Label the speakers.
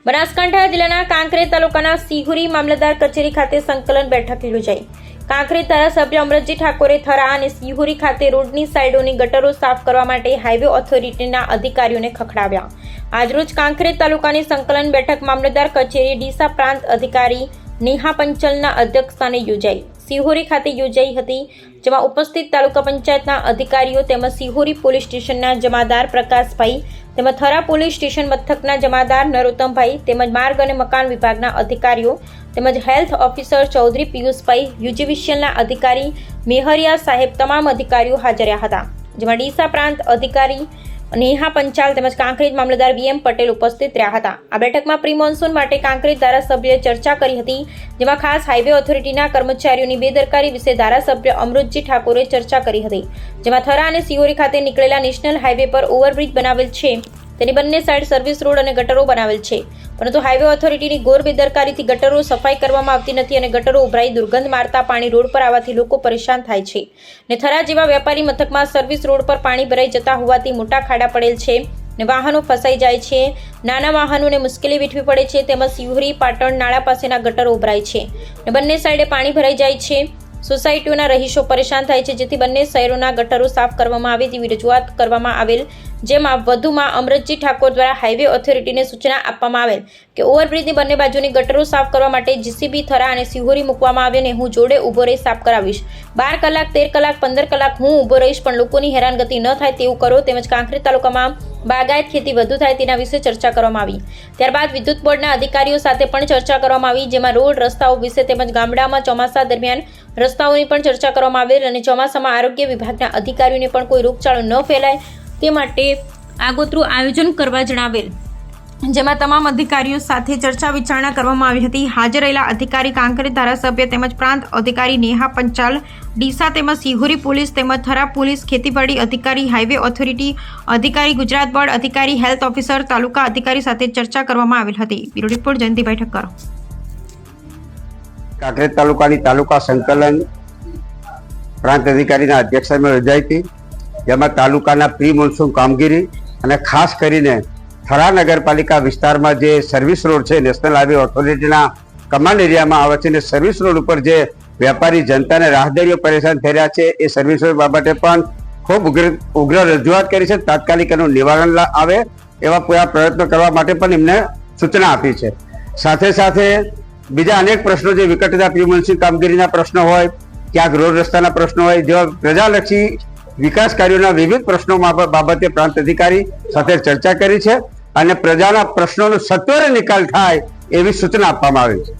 Speaker 1: બનાસકાંઠા જિલ્લાના કાંકરેજ તાલુકાના સિહોરી મામલતદાર કચેરી ખાતે સંકલન બેઠક યોજાઈ। કાંકરેજ ધારાસભ્ય અમરતજી ઠાકોરે થરા અને સિહોરી ખાતે રોડની સાઈડોની ગટરો સાફ કરવા માટે હાઈવે ઓથોરિટીના અધિકારીઓને ખખડાવ્યા। આજરોજ કાંકરેજ તાલુકાની સંકલન બેઠક મામલતદાર કચેરી ડીસા પ્રાંત અધિકારી નેહા પંચાલના અધ્યક્ષસ્થાને યોજાઈ। સિહોરી ખાતે યોજાઈ હતી, જેમાં ઉપસ્થિત તાલુકા પંચાયતના અધિકારીઓ તેમજ સિહોરી પોલીસ સ્ટેશનના જમાદાર પ્રકાશભાઈ તેમજ થરા પોલીસ સ્ટેશન મથકના જમાદાર નરોત્તમભાઈ તેમજ માર્ગ અને મકાન વિભાગના અધિકારીઓ તેમજ હેલ્થ ઓફિસર ચૌધરી પિયુષભાઈ, યુજીવીસીએલના અધિકારી મેહરિયા સાહેબ તમામ અધિકારીઓ હાજર રહ્યા હતા, જેમાં ડીસા પ્રાંત અધિકારી નેહા પંચાલ તેમજ કાંકરેજ મામલતદાર વીએમ પટેલ ઉપસ્થિત રહ્યા હતા। આ બેઠકમાં પ્રી મોન્સૂન માટે કાંકરેજ ધારાસભ્યએ ચર્ચા કરી હતી, જેમાં ખાસ હાઈવે ઓથોરિટીના કર્મચારીઓની બેદરકારી વિશે ધારાસભ્ય અમરતજી ઠાકોરે ચર્ચા કરી હતી, જેમાં થરા અને સિહોરી ખાતે નીકળેલા નેશનલ હાઈવે પર ઓવરબ્રિજ બનાવેલ છે, તેની બંને સાઈડ સર્વિસ રોડ અને ગટરો બનાવેલ છે, પરંતુ હાઈવે ઓથોરિટીની ઘોર બેદરકારીથી ગટરો સફાઈ કરવામાં આવતી નથી અને ગટરો ઉભરાઈ દુર્ગંધ મારતા પાણી રોડ પર આવવાથી લોકો પરેશાન થાય છે ને થરા જેવા વેપારી મથકમાં સર્વિસ રોડ પર પાણી ભરાઈ જતા હોવાથી મોટા ખાડા પડેલ છે ને વાહનો ફસાઈ જાય છે, નાના વાહનોને મુશ્કેલી વેઠવી પડે છે, તેમજ સિહોરી પાટણ નાળા પાસેના ગટરો ઉભરાય છે ને બંને સાઈડે પાણી ભરાઈ જાય છે, સોસાયટીઓના રહીશો પરેશાન થાય છે, જેથી બંને શહેરોના ગટરો સાફ કરવામાં આવે તેવી રજૂઆત કરવામાં આવેલ, જેમાં વધુમાં અમરતજી ઠાકોર દ્વારા હાઈવે ઓથોરિટીને સૂચના આપવામાં આવેલ કે ઓવરબ્રિજની બંને બાજુની ગટરો સાફ કરવા માટે જીસીબી થરા અને સિહોરી મૂકવામાં આવે અને હું જોડે ઊભો રહી સાફ કરાવીશ। 12 કલાક 13 કલાક 15 કલાક હું ઊભો રહીશ, પણ લોકોની હેરાનગતિ ન થાય તેવું કરો, તેમજ કાંકરેજ તાલુકામાં બાગાયત ખેતી વધુ થાય તેના વિશે ચર્ચા કરવામાં આવી। ત્યારબાદ વિદ્યુત બોર્ડના અધિકારીઓ સાથે પણ ચર્ચા કરવામાં આવી, જેમાં રોડ રસ્તાઓ વિશે તેમજ ગામડામાં ચોમાસા દરમિયાન રસ્તાઓની પણ ચર્ચા કરવામાં આવેલ અને ચોમાસામાં આરોગ્ય વિભાગના અધિકારીઓને પણ કોઈ રોગચાળો ન ફેલાય તે માટે આગોતરું આયોજન કરવા જણાવેલ, જેમાં તમામ અધિકારીઓ સાથે ચર્ચા વિચારણા કરવામાં આવી હતી। હાજર રહેલા અધિકારી કાંકરેજ ધારાસભ્ય તેમજ પ્રાંત અધિકારી નેહા પંચાલ, ડીસા તેમજ સિહોરી પોલીસ તેમજ થરા પોલીસ, ખેતીવાડી અધિકારી, હાઈવે ઓથોરિટી અધિકારી, ગુજરાત બોર્ડ અધિકારી, હેલ્થ ઓફિસર, તાલુકા અધિકારી સાથે ચર્ચા કરવામાં આવેલ હતી। Bureau report Jayantibhai Thakkar.
Speaker 2: કાંકરેજ તાલુકાની તાલુકા સંકલન પ્રાંત અધિકારીના અધ્યક્ષસ્થાને યોજાઈ હતી, જેમાં તાલુકાના પ્રી મોન્સૂન કામગીરી અને ખાસ કરીને થરા નગરપાલિકા વિસ્તારમાં જે સર્વિસ રોડ છે, નેશનલ હાઈવે ઓથોરિટીના કમાન્ડ એરિયામાં આવે છે, અને સર્વિસ રોડ ઉપર જે વેપારી જનતાને રાહદારીઓ પરેશાન થઈ રહ્યા છે, એ સર્વિસ રોડ બાબતે પણ ખૂબ ઉગ્ર રજૂઆત કરી છે। તાત્કાલિક એનું નિવારણ આવે એવા પૂરા પ્રયત્નો કરવા માટે પણ એમને સૂચના આપી છે। સાથે સાથે બીજા અનેક પ્રશ્નો જે વિકટતા પ્રી મોન્સૂન કામગીરીના પ્રશ્નો હોય, ક્યાંક રોડ રસ્તાના પ્રશ્નો હોય, જેવા પ્રજાલક્ષી વિકાસ કાર્યોના વિવિધ પ્રશ્નો બાબતે પ્રાંત અધિકારી સાથે ચર્ચા કરી છે અને પ્રજાના પ્રશ્નોનો સત્વરે નિકાલ થાય એવી સૂચના આપવામાં આવી છે।